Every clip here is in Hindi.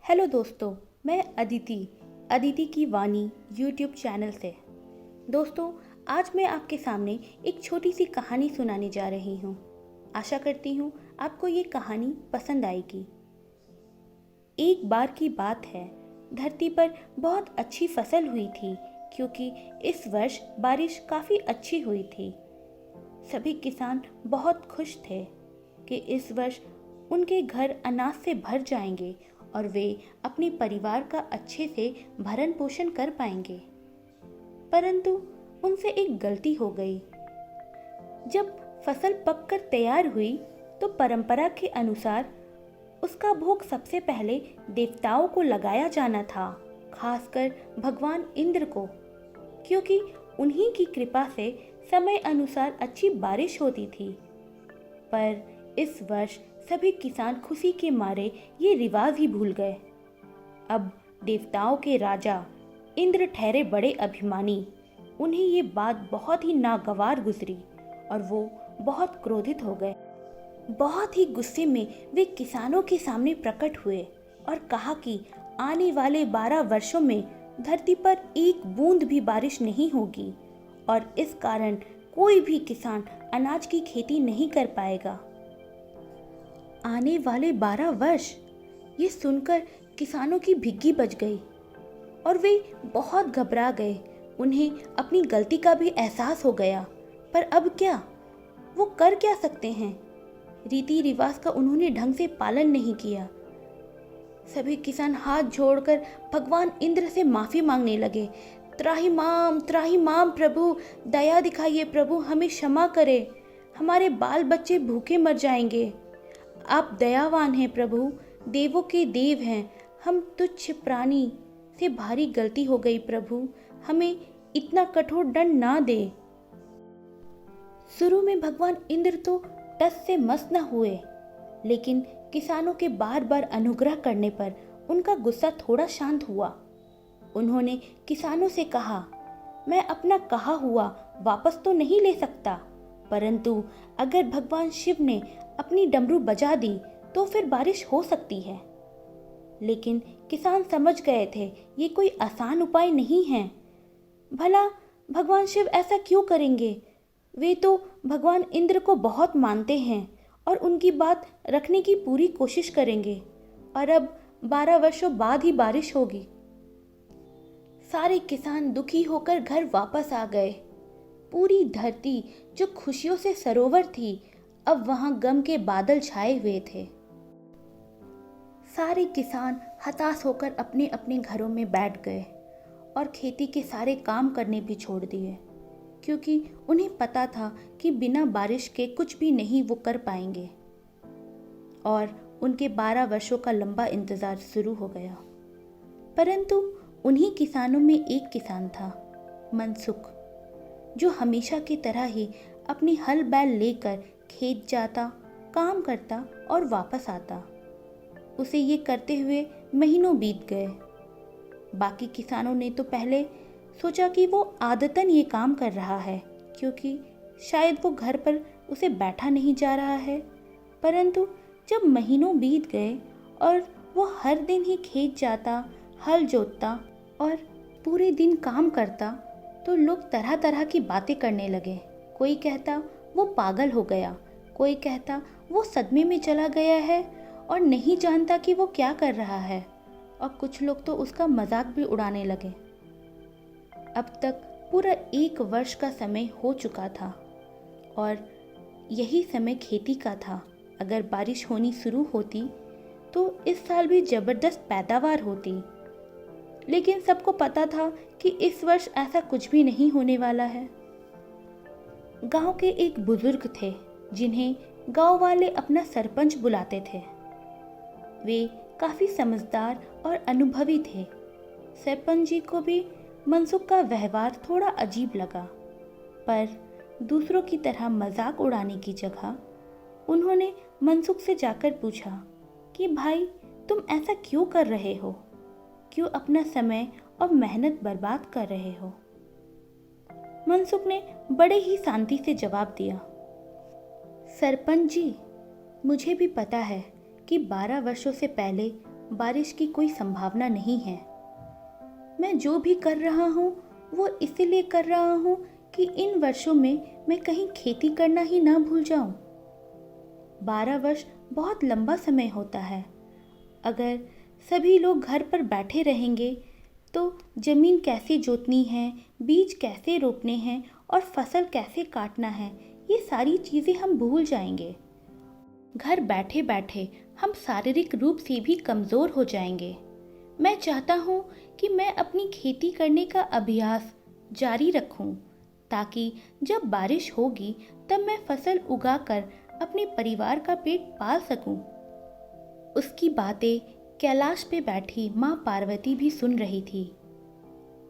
हेलो दोस्तों, मैं अदिति की वाणी यूट्यूब चैनल से। दोस्तों, आज मैं आपके सामने एक छोटी सी कहानी सुनाने जा रही हूँ। आशा करती हूँ आपको ये कहानी पसंद आएगी। एक बार की बात है, धरती पर बहुत अच्छी फसल हुई थी क्योंकि इस वर्ष बारिश काफ़ी अच्छी हुई थी। सभी किसान बहुत खुश थे कि इस वर्ष उनके घर अनाज से भर जाएंगे और वे अपने परिवार का अच्छे से भरण पोषण कर पाएंगे। परंतु उनसे एक गलती हो गई। जब फसल पककर तैयार हुई तो परंपरा के अनुसार उसका भोग सबसे पहले देवताओं को लगाया जाना था, खासकर भगवान इंद्र को, क्योंकि उन्हीं की कृपा से समय अनुसार अच्छी बारिश होती थी। पर इस वर्ष सभी किसान खुशी के मारे ये रिवाज ही भूल गए। अब देवताओं के राजा इंद्र ठहरे बड़े अभिमानी। उन्हें ये बात बहुत ही नागवार गुजरी और वो बहुत क्रोधित हो गए। बहुत ही गुस्से में वे किसानों के सामने प्रकट हुए और कहा कि आने वाले 12 वर्षों में धरती पर एक बूंद भी बारिश नहीं होगी और इस कारण कोई भी किसान अनाज की खेती नहीं कर पाएगा। आने वाले 12 वर्ष, ये सुनकर किसानों की भिग्गी बज गई और वे बहुत घबरा गए। उन्हें अपनी गलती का भी एहसास हो गया, पर अब क्या? वो कर क्या सकते हैं? रीति रिवाज का उन्होंने ढंग से पालन नहीं किया। सभी किसान हाथ जोड़कर भगवान इंद्र से माफी मांगने लगे। त्राहिमाम प्रभु, दया दिखाइए प्रभु, हमें क्षमा करें, हमारे बाल बच्चे भूखे मर जाएंगे। आप दयावान हैं प्रभु, देवों के देव हैं, हम तुच्छ प्राणी से भारी गलती हो गई प्रभु, हमें इतना कठोर दंड ना दे। शुरू में भगवान इंद्र तो टस से मस न हुए, लेकिन किसानों के बार बार अनुग्रह करने पर उनका गुस्सा थोड़ा शांत हुआ। उन्होंने किसानों से कहा, मैं अपना कहा हुआ वापस तो नहीं ले सकता, परंतु अगर भगवान शिव ने अपनी डमरू बजा दी तो फिर बारिश हो सकती है। लेकिन किसान समझ गए थे ये कोई आसान उपाय नहीं है। भला भगवान शिव ऐसा क्यों करेंगे? वे तो भगवान इंद्र को बहुत मानते हैं और उनकी बात रखने की पूरी कोशिश करेंगे, और अब 12 वर्षों बाद ही बारिश होगी। सारे किसान दुखी होकर घर वापस आ गए। पूरी धरती जो खुशियों से सरोवर थी, अब वहां गम के बादल छाए हुए थे। सारे किसान हताश होकर अपने अपने घरों में बैठ गए और खेती के सारे काम करने भी छोड़ दिए, क्योंकि उन्हें पता था कि बिना बारिश के कुछ भी नहीं वो कर पाएंगे। और उनके 12 वर्षों का लंबा इंतजार शुरू हो गया। परंतु उन्हीं किसानों में एक किसान था, मनसुख, जो हमेशा की तरह ही अपनी हल बैल लेकर खेत जाता, काम करता और वापस आता। उसे ये करते हुए महीनों बीत गए। बाकी किसानों ने तो पहले सोचा कि वो आदतन ये काम कर रहा है, क्योंकि शायद वो घर पर उसे बैठा नहीं जा रहा है। परंतु जब महीनों बीत गए और वो हर दिन ही खेत जाता, हल जोतता और पूरे दिन काम करता, तो लोग तरह तरह की बातें करने लगे। कोई कहता वो पागल हो गया, कोई कहता वो सदमे में चला गया है और नहीं जानता कि वो क्या कर रहा है, और कुछ लोग तो उसका मजाक भी उड़ाने लगे। अब तक पूरा 1 वर्ष का समय हो चुका था और यही समय खेती का था। अगर बारिश होनी शुरू होती तो इस साल भी जबरदस्त पैदावार होती, लेकिन सबको पता था कि इस वर्ष ऐसा कुछ भी नहीं होने वाला है। गांव के एक बुजुर्ग थे जिन्हें गांव वाले अपना सरपंच बुलाते थे। वे काफी समझदार और अनुभवी थे। सरपंच जी को भी मनसुख का व्यवहार थोड़ा अजीब लगा, पर दूसरों की तरह मजाक उड़ाने की जगह उन्होंने मनसुख से जाकर पूछा कि भाई, तुम ऐसा क्यों कर रहे हो? क्यों अपना समय और मेहनत बर्बाद कर रहे हो? मनसुख ने बड़े ही शांति से जवाब दिया, सरपंच जी, मुझे भी पता है कि 12 वर्षों से पहले बारिश की कोई संभावना नहीं है। मैं जो भी कर रहा हूँ वो इसलिए कर रहा हूँ कि इन वर्षों में मैं कहीं खेती करना ही ना भूल जाऊं। 12 वर्ष बहुत लंबा समय होता है। अगर सभी लोग घर पर बैठे रहेंगे तो जमीन कैसे जोतनी है, बीज कैसे रोपने हैं और फसल कैसे काटना है, ये सारी चीज़ें हम भूल जाएंगे। घर बैठे बैठे हम शारीरिक रूप से भी कमज़ोर हो जाएंगे। मैं चाहता हूँ कि मैं अपनी खेती करने का अभ्यास जारी रखूँ, ताकि जब बारिश होगी तब मैं फसल उगाकर अपने परिवार का पेट पाल सकूं। उसकी बातें कैलाश पे बैठी माँ पार्वती भी सुन रही थी।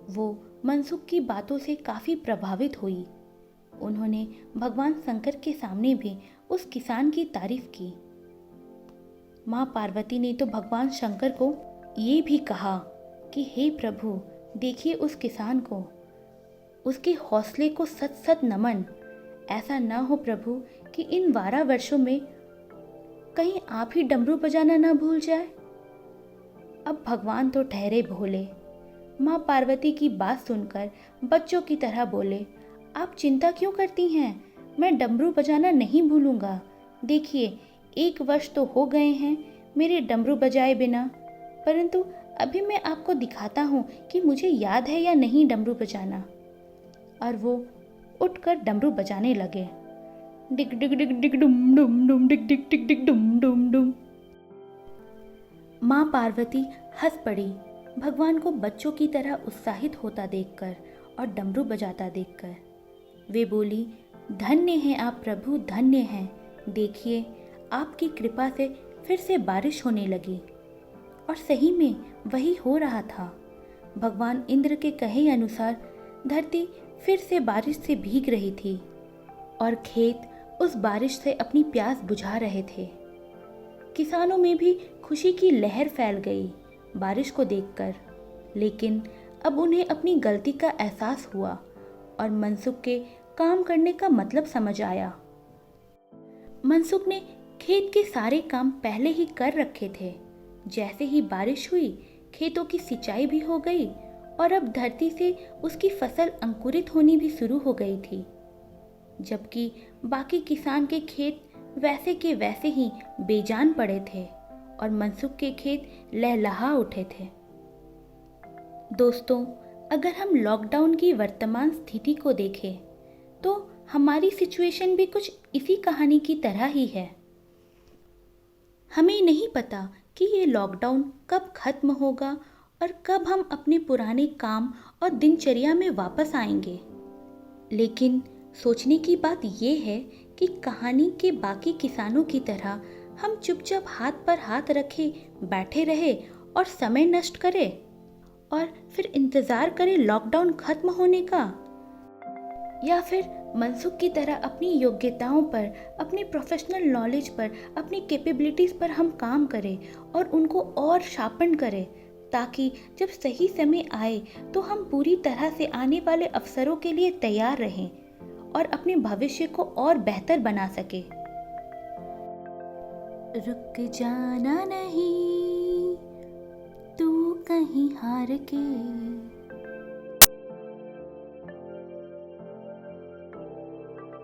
वो मनसुख की बातों से काफ़ी प्रभावित हुई। उन्होंने भगवान शंकर के सामने भी उस किसान की तारीफ की। माँ पार्वती ने तो भगवान शंकर को ये भी कहा कि हे प्रभु, देखिए उस किसान को, उसके हौसले को सत सत नमन। ऐसा ना हो प्रभु कि इन 12 वर्षों में कहीं आप ही डमरू बजाना ना भूल जाए। अब भगवान तो ठहरे भोले। माँ पार्वती की बात सुनकर बच्चों की तरह बोले, आप चिंता क्यों करती हैं? मैं डमरू बजाना नहीं भूलूंगा। देखिए 1 वर्ष तो हो गए हैं मेरे डमरू बजाए बिना, परंतु अभी मैं आपको दिखाता हूँ कि मुझे याद है या नहीं डमरू बजाना। और वो उठकर डमरू बजाने लगे। डिग डिग डिग डिग डुम डुम डुम डिग डिग डिग डिग डुम डुम डुम। माँ पार्वती हंस पड़ी भगवान को बच्चों की तरह उत्साहित होता देखकर और डमरू बजाता देखकर। वे बोली, धन्य हैं आप प्रभु, धन्य हैं। देखिए आपकी कृपा से फिर से बारिश होने लगी। और सही में वही हो रहा था। भगवान इंद्र के कहे अनुसार धरती फिर से बारिश से भीग रही थी और खेत उस बारिश से अपनी प्यास बुझा रहे थे। किसानों में भी खुशी की लहर फैल गई बारिश को देखकर, लेकिन अब उन्हें अपनी गलती का एहसास हुआ और मनसुख के काम करने का मतलब समझ आया। मनसुख ने खेत के सारे काम पहले ही कर रखे थे। जैसे ही बारिश हुई खेतों की सिंचाई भी हो गई और अब धरती से उसकी फसल अंकुरित होनी भी शुरू हो गई थी, जबकि बाकी किसान के खेत वैसे के वैसे ही बेजान पड़े थे और मनसुख के खेत लहलहा उठे थे। दोस्तों, अगर हम लॉकडाउन की वर्तमान स्थिति को देखें तो हमारी सिचुएशन भी कुछ इसी कहानी की तरह ही है। हमें नहीं पता कि ये लॉकडाउन कब खत्म होगा और कब हम अपने पुराने काम और दिनचर्या में वापस आएंगे। लेकिन सोचने की बात यह है कि कहानी के बाकी किसानों की तरह हम चुपचाप हाथ पर हाथ रखे बैठे रहे और समय नष्ट करें और फिर इंतज़ार करें लॉकडाउन खत्म होने का, या फिर मनसुख की तरह अपनी योग्यताओं पर, अपनी प्रोफेशनल नॉलेज पर, अपनी कैपेबिलिटीज़ पर हम काम करें और उनको और शार्पन करें, ताकि जब सही समय आए तो हम पूरी तरह से आने वाले अवसरों के लिए तैयार रहें और अपने भविष्य को और बेहतर बना सके। रुक जाना नहीं तू कहीं हार के,